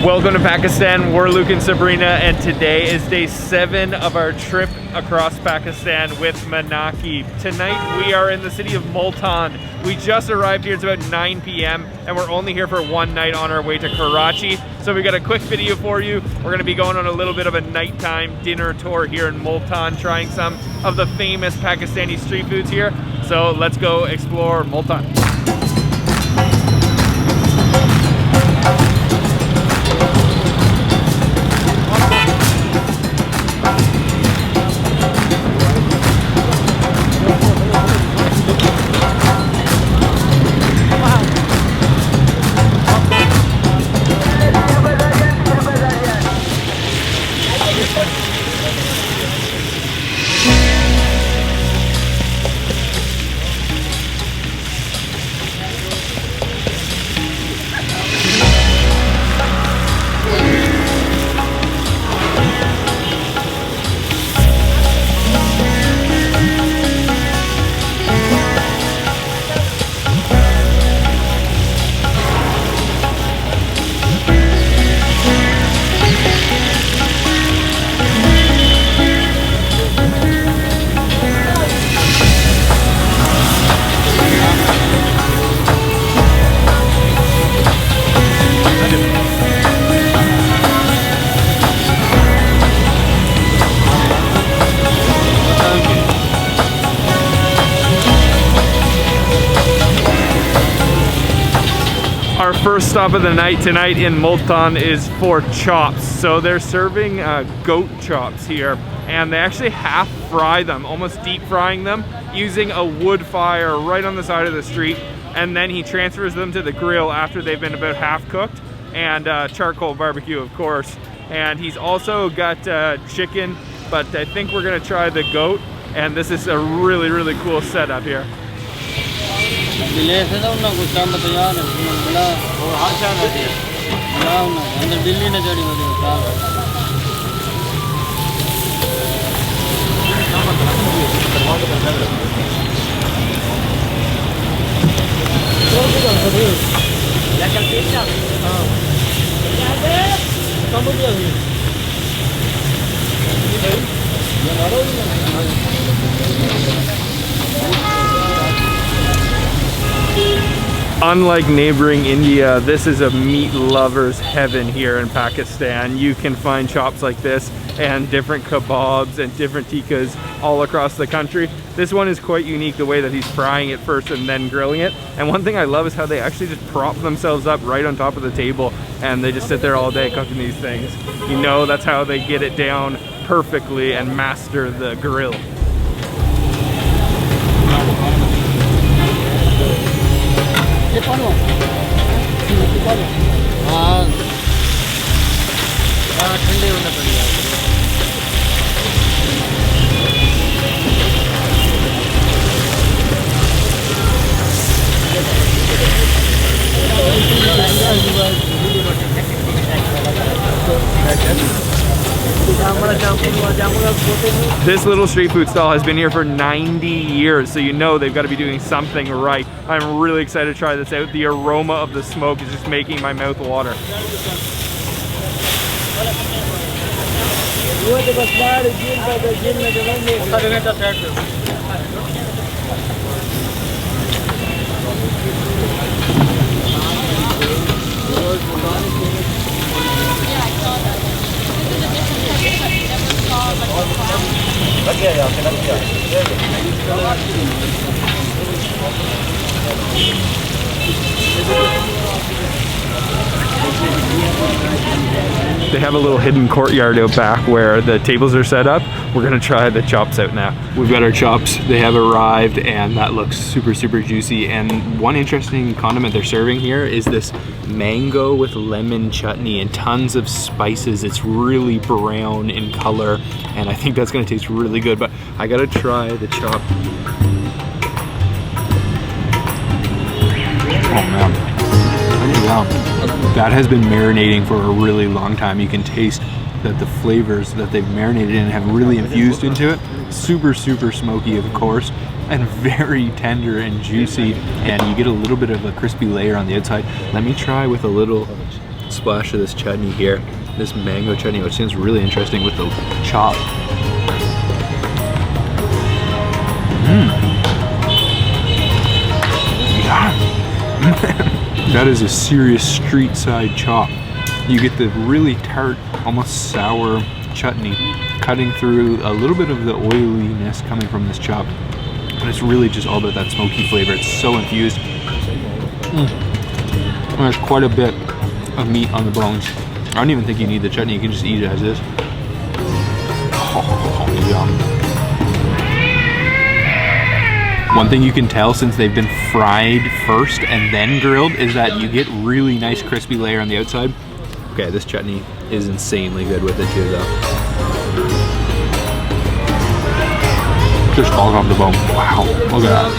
Welcome to Pakistan. We're Luke and Sabrina, and today is day 7 of our trip across Pakistan with Manaky. Tonight we are in the city of Multan. We just arrived here, it's about 9 p.m. and we're only here for one night on our way to Karachi. So we got a quick video for you. We're gonna be going on a little bit of a nighttime dinner tour here in Multan, trying some of the famous Pakistani street foods here. So let's go explore Multan. Our first stop of the night tonight in Multan is for CHOPS. So they're serving goat chops here, and they actually half fry them, almost deep frying them, using a wood fire right on the side of the street. And then he transfers them to the grill after they've been about half cooked, and charcoal barbecue, of course. And he's also got chicken, but I think we're gonna try the goat. And this is a really, really cool setup here. Unlike neighboring India, this is a meat lover's heaven here in Pakistan. You can find chops like this and different kebabs and different tikkas all across the country. This one is quite unique, the way that he's frying it first and then grilling it. And one thing I love is how they actually just prop themselves up right on top of the table, and they just sit there all day cooking these things. You know, that's how they get it down perfectly and master the grill. This little street food stall has been here for 90 years, so you know they've got to be doing something right. I'm really excited to try this out. The aroma of the smoke is just making my mouth water. They have a little hidden courtyard out back where the tables are set up. We're gonna try the chops out now. We've got our chops, they have arrived, and that looks super, super juicy. And one interesting condiment they're serving here is this mango with lemon chutney and tons of spices. It's really brown in color, and I think that's gonna taste really good, but I gotta try the chop. Oh man. Wow. That has been marinating for a really long time. You can taste that the flavors that they've marinated in have really infused into it. Super, super smoky, of course, and very tender and juicy, and you get a little bit of a crispy layer on the outside. Let me try with a little splash of this chutney here. This mango chutney, which seems really interesting with the chop. Yeah. That is a serious street side chop. You get the really tart, almost sour chutney cutting through a little bit of the oiliness coming from this chop. And it's really just all about that smoky flavor. It's so infused. There's quite a bit of meat on the bones. I don't even think you need the chutney. You can just eat it as is. Oh, yum. One thing you can tell since they've been fried first and then grilled is that you get really nice crispy layer on the outside. Okay, this chutney is insanely good with it too though. Just falls off the bone. Wow, look at that.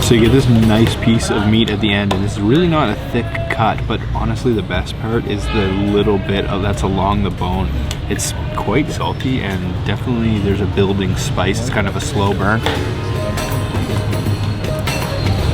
So you get this nice piece of meat at the end, and it's really not a thick cut, but honestly the best part is the little bit of that's along the bone. It's quite salty, and definitely there's a building spice. It's kind of a slow burn.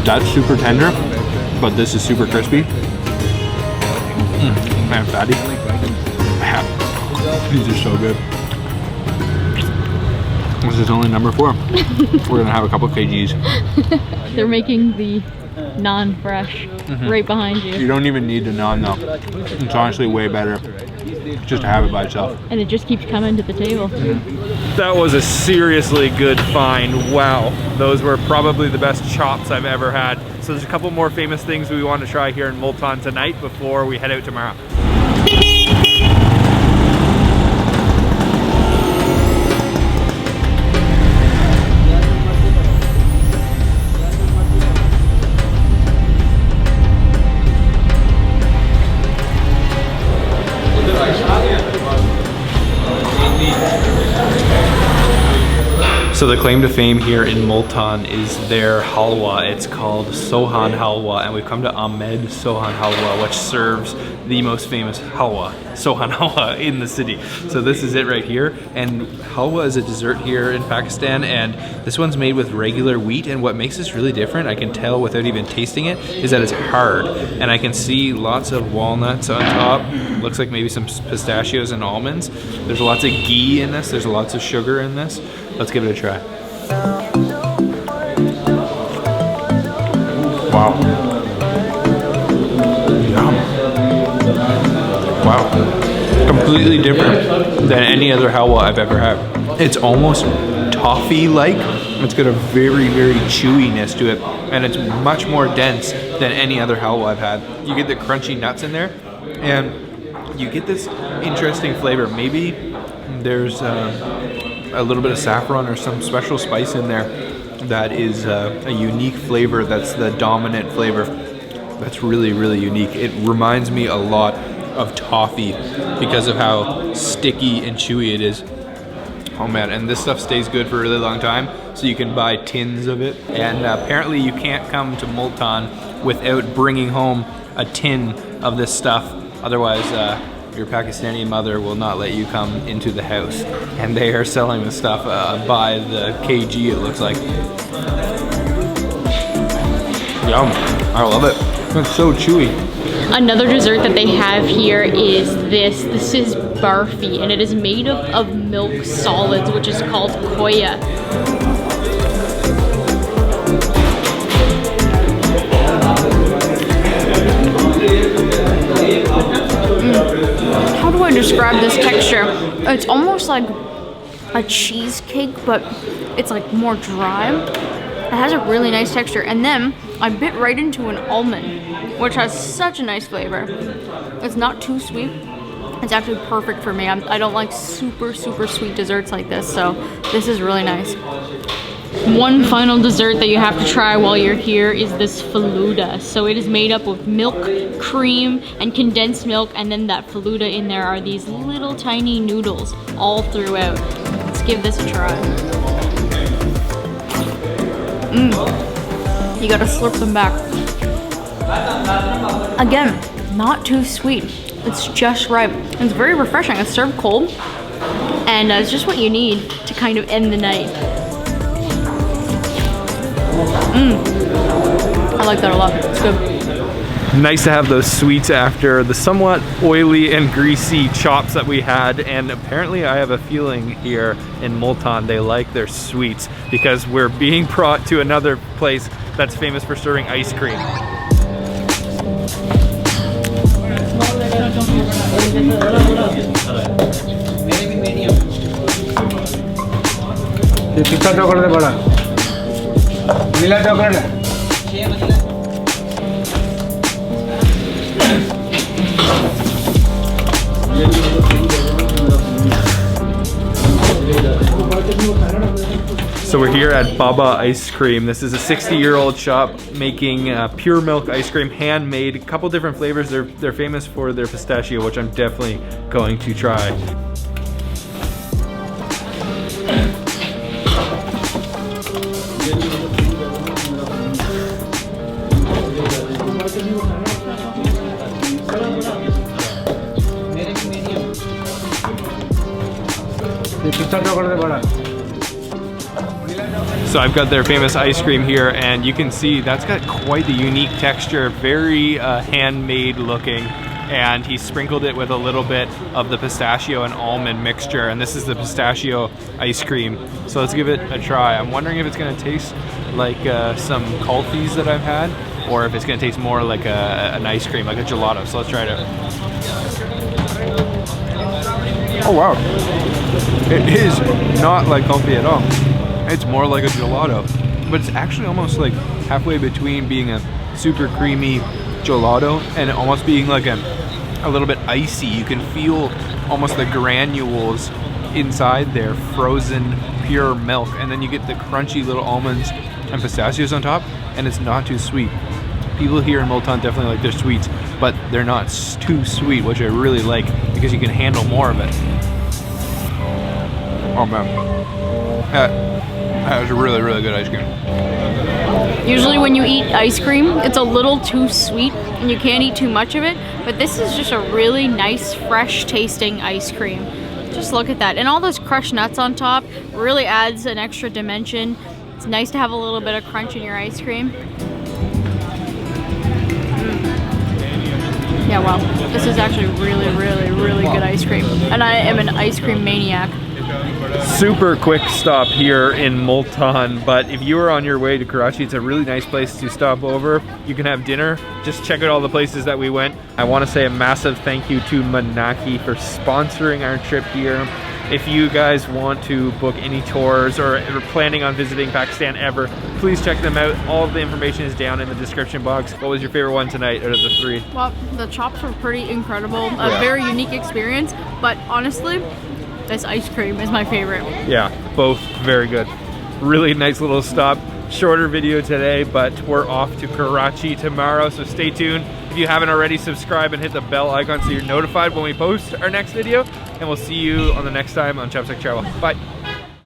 That's super tender, but this is super crispy. Man, fatty. These are so good. This is only number 4. We're gonna have a couple kgs. They're making the naan fresh right behind you. You don't even need the naan though. It's honestly way better just to have it by itself. And it just keeps coming to the table. That was a seriously good find. Wow, those were probably the best chops I've ever had. So there's a couple more famous things we want to try here in Multan tonight before we head out tomorrow. So the claim to fame here in Multan is their halwa. It's called Sohan halwa, and we've come to Ahmed Sohan halwa, which serves the most famous halwa, Sohan halwa, in the city. So this is it right here, and halwa is a dessert here in Pakistan, and this one's made with regular wheat, and what makes this really different, I can tell without even tasting it, is that it's hard, and I can see lots of walnuts on top. Looks like maybe some pistachios and almonds. There's lots of ghee in this, there's lots of sugar in this. Let's give it a try. Wow. Yum. Wow. Completely different than any other halwa I've ever had. It's almost toffee-like. It's got a very, very chewiness to it, and it's much more dense than any other halwa I've had. You get the crunchy nuts in there, and you get this interesting flavor. Maybe there's a little bit of saffron or some special spice in there that is a unique flavor, that's the dominant flavor. That's really, really unique. It reminds me a lot of toffee because of how sticky and chewy it is. Oh man, and this stuff stays good for a really long time, so you can buy tins of it. And apparently you can't come to Multan without bringing home a tin of this stuff, otherwise your Pakistani mother will not let you come into the house. And they are selling this stuff by the kg, it looks like. Yum, I love it. It's so chewy. Another dessert that they have here is this. This is barfi, and it is made of milk solids, which is called koya. How do I describe this texture? It's almost like a cheesecake, but it's like more dry. It has a really nice texture, and then I bit right into an almond, which has such a nice flavor. It's not too sweet. It's actually perfect for me. I don't like super, super sweet desserts like this, so this is really nice. One final dessert that you have to try while you're here is this faluda. So it is made up of milk, cream, and condensed milk, and then that faluda in there are these little tiny noodles all throughout. Let's give this a try. You gotta slurp them back. Again, not too sweet. It's just right. It's very refreshing. It's served cold, and it's just what you need to kind of end the night. I like that a lot. It's good. Nice to have those sweets after the somewhat oily and greasy chops that we had, and apparently I have a feeling here in Multan they like their sweets because we're being brought to another place that's famous for serving ice cream. So we're here at Baba Ice Cream. This is a 60-year-old shop making pure milk ice cream, handmade, a couple different flavors. They're famous for their pistachio, which I'm definitely going to try. So I've got their famous ice cream here, and you can see that's got quite the unique texture, very handmade looking, and he sprinkled it with a little bit of the pistachio and almond mixture, and this is the pistachio ice cream. So let's give it a try. I'm wondering if it's gonna taste like some kulfis that I've had, or if it's gonna taste more like an ice cream, like a gelato. So let's try it out. Oh wow, it is not like kulfi at all. It's more like a gelato, but it's actually almost like halfway between being a super creamy gelato and almost being like a little bit icy. You can feel almost the granules inside there, frozen pure milk, and then you get the crunchy little almonds and pistachios on top, and it's not too sweet. People here in Multan definitely like their sweets, but they're not too sweet, which I really like because you can handle more of it. Oh man, that was a really, really good ice cream. Usually when you eat ice cream, it's a little too sweet and you can't eat too much of it, but this is just a really nice, fresh tasting ice cream. Just look at that. And all those crushed nuts on top really adds an extra dimension. It's nice to have a little bit of crunch in your ice cream. Yeah, wow. This is actually really, really, really good ice cream. And I am an ice cream maniac. Super quick stop here in Multan, but if you are on your way to Karachi, it's a really nice place to stop over. You can have dinner. Just check out all the places that we went. I want to say a massive thank you to Manaky for sponsoring our trip here. If you guys want to book any tours or are planning on visiting Pakistan ever, please check them out. All of the information is down in the description box. What was your favorite one tonight out of the three? Well, the chops were pretty incredible. A very unique experience, but honestly, this ice cream is my favorite. Yeah, both very good. Really nice little stop. Shorter video today, but we're off to Karachi tomorrow, so stay tuned. If you haven't already, subscribe and hit the bell icon so you're notified when we post our next video, and we'll see you on the next time on CHOPS Travel. Bye.